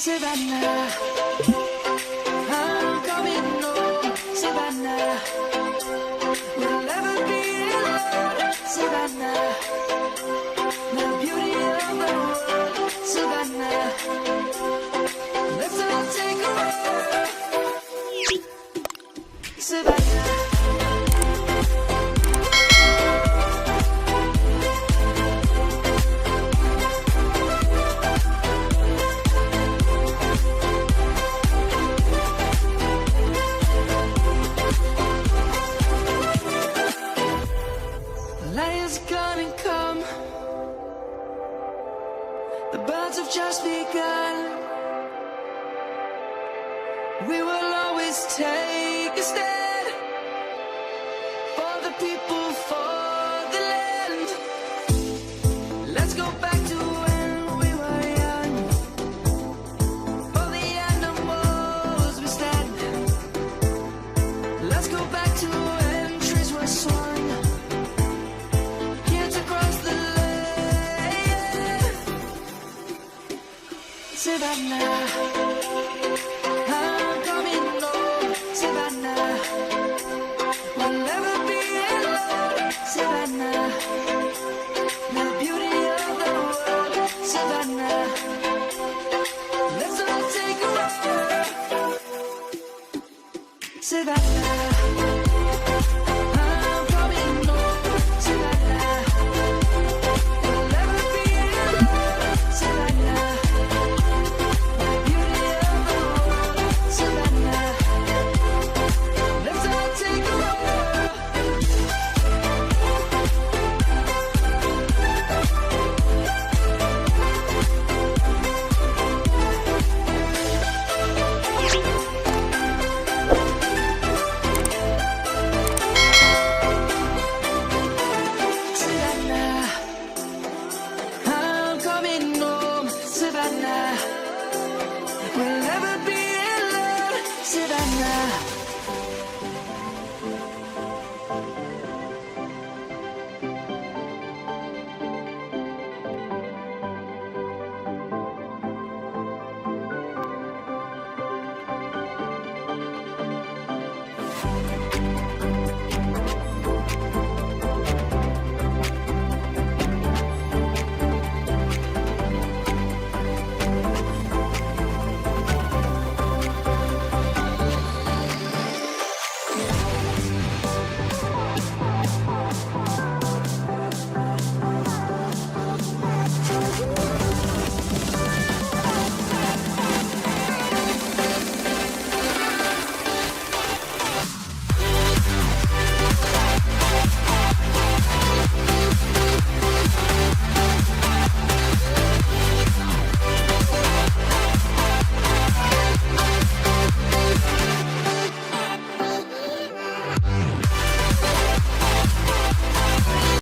Savannah, I'm coming home, Savannah. We'll never be alone, Savannah. The beauty of the world, Savannah. Let's all take a ride, Savannah. Lions gonna come. The birds have just begun. We will always take a stand for the people, for the land. Let's go back to when we were young. For the animals we stand. Let's go back to when trees were swung. Savannah, I'm coming home, Savannah. We'll never be alone, Savannah. The beauty of the world, Savannah. Let's all take a ride, Savannah. I'm coming home, Savannah. We'll never be alone, Savannah. Savannah, we'll never be alone, Savannah.